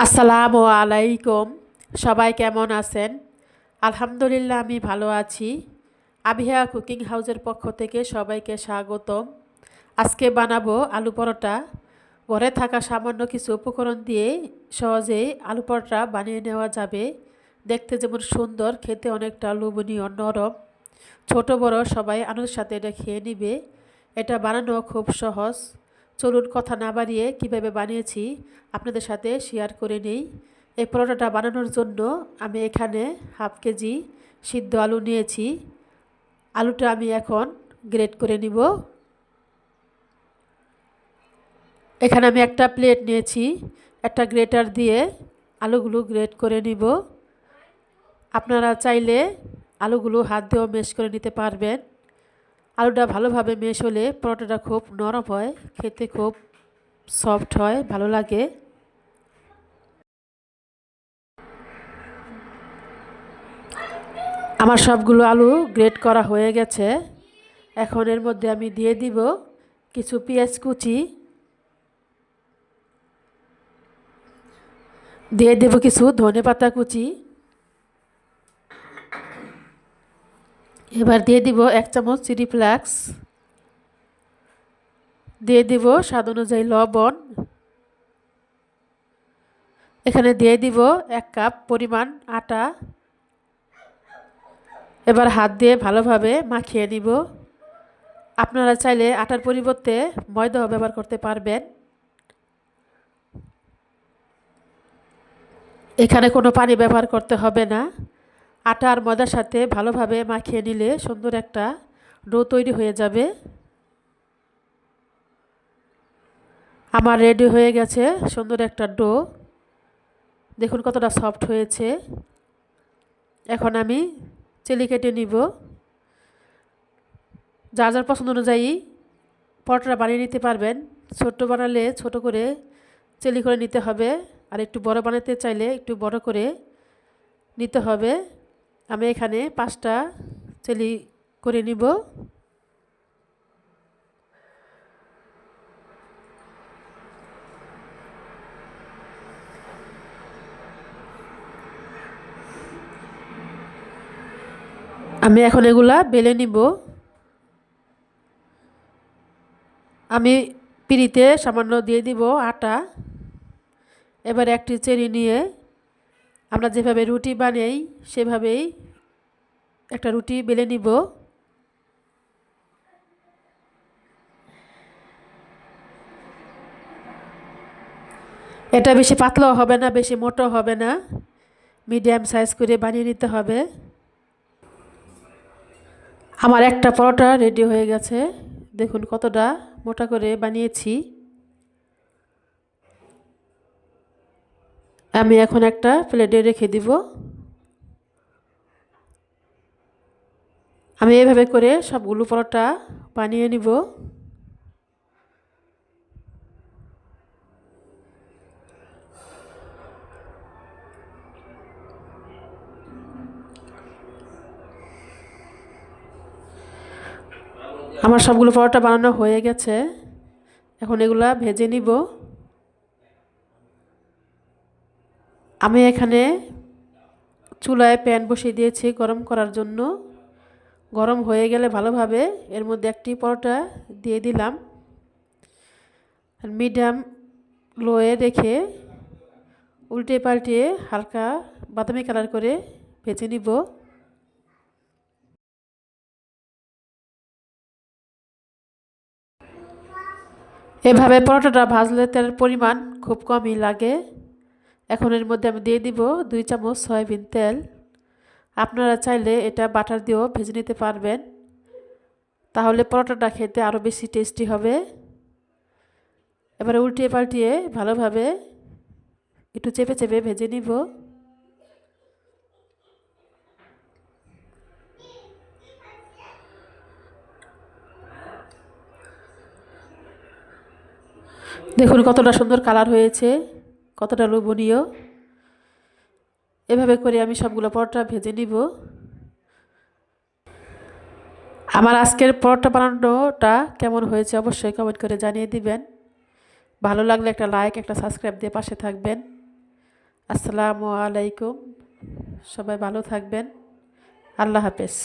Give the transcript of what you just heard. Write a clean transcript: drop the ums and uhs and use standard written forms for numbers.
আসসালামু আলাইকুম। সবাই কেমন আছেন? আলহামদুলিল্লাহ আমি ভালো আছি। আবিহা কুকিং হাউসের পক্ষ থেকে সবাইকে স্বাগতম। আজকে বানাবো আলু পরোটা। ঘরে থাকা সামান্য কিছু উপকরণ দিয়ে সহজেই আলু পরোটা বানিয়ে নেওয়া যাবে। দেখতে যেমন সুন্দর, খেতে অনেকটা লোভনীয়, নরম। ছোট বড় সবাই আনন্দের সাথে এটা খেয়ে নিবে। এটা বানানো খুব সহজ। চলুন কথা না বাড়িয়ে কীভাবে বানিয়েছি আপনাদের সাথে শেয়ার করে নেই। এই পরোটাটা বানানোর জন্য আমি এখানে হাফ কেজি সিদ্ধ আলু নিয়েছি। আলুটা আমি এখন গ্রেট করে নিব। এখানে আমি একটা প্লেট নিয়েছি, একটা গ্রেটার দিয়ে আলুগুলো গ্রেট করে নিব। আপনারা চাইলে আলুগুলো হাত দিয়েও ম্যাশ করে নিতে পারবেন। আলুটা ভালোভাবে ম্যাশ হলে পরোটাটা খুব নরম হয়, খেতে খুব সফট হয়, ভালো লাগে। আমার সবগুলো আলু গ্রেট করা হয়ে গেছে। এখন এর মধ্যে আমি দিয়ে দিব কিছু পেঁয়াজ কুচি, দিয়ে দেব কিছু ধনেপাতা কুচি, এবার দিয়ে দিব 1 চামচ চিলি ফ্লেক্স, দিয়ে দিব স্বাদ অনুযায়ী লবণ, এখানে দিয়ে দিব 1 কাপ পরিমাণ আটা। এবার হাত দিয়ে ভালোভাবে মাখিয়ে নিব। আপনারা চাইলে আটার পরিবর্তে ময়দাও ব্যবহার করতে পারবেন। এখানে কোনো পানি ব্যবহার করতে হবে না। আটা আর ময়দার সাথে ভালোভাবে মাখিয়ে নিলে সুন্দর একটা ডো তৈরি হয়ে যাবে। আমার রেডি হয়ে গেছে সুন্দর একটা ডো। দেখুন কতটা সফট হয়েছে। এখন আমি চিলি কেটে নিব। যার যার পছন্দ অনুযায়ী পরোটা বানিয়ে নিতে পারবেন। ছোট বানালে ছোট করে চিলি করে নিতে হবে, আর একটু বড় বানাতে চাইলে একটু বড় করে নিতে হবে। আমি এখানে 5টা চিলি করে নিব। আমি এখন এগুলা বেলে নিব। আমি পিঁড়িতে সামান্য দিয়ে দিব আটা। এবার একটি চেরি নিয়ে আমরা যেভাবে রুটি বানাই সেভাবেই একটা রুটি বেলে নিব। এটা বেশি পাতলাও হবে না, বেশি মোটাও হবে না, মিডিয়াম সাইজ করে বানিয়ে নিতে হবে। আমার একটা পরোটা রেডি হয়ে গেছে। দেখুন কতটা মোটা করে বানিয়েছি। আমি এখন একটা প্লেটে রেখে দিব। আমি এইভাবে করে সবগুলো পরোটা বানিয়ে নিব। আমার সবগুলো পরোটা বানানো হয়ে গেছে। এখন এগুলা ভেজে নিব। আমি এখানে চুলায় প্যান বসিয়ে দিয়েছি গরম করার জন্য। গরম হয়ে গেলে ভালোভাবে এর মধ্যে একটি পরোটা দিয়ে দিলাম। মিডিয়াম লোয়ে রেখে উল্টে পাল্টিয়ে হালকা বাদামি কালার করে ভেজে নিব। এভাবে পরোটাটা ভাজলে তেলের পরিমাণ খুব কমই লাগে। এখন এর মধ্যে আমি দিয়ে দিব 2 চামচ সয়াবিন তেল। আপনারা চাইলে এটা বাটার দিয়েও ভেজে নিতে পারবেন, তাহলে পরোটাটা খেতে আরও বেশি টেস্টি হবে। এবারে উল্টিয়ে পাল্টিয়ে ভালোভাবে একটু চেপে চেপে ভেজে নিব। দেখুন কতটা সুন্দর কালার হয়েছে, কতটা লোভনীয়। এভাবে করে আমি সবগুলো পরোটা ভেজে নিব। আমার আজকের পরোটা বানানোটা কেমন হয়েছে অবশ্যই কমেন্ট করে জানিয়ে দিবেন। ভালো লাগলে একটা লাইক, একটা সাবস্ক্রাইব দিয়ে পাশে থাকবেন। আসসালামু আলাইকুম। সবাই ভালো থাকবেন। আল্লাহ হাফেজ।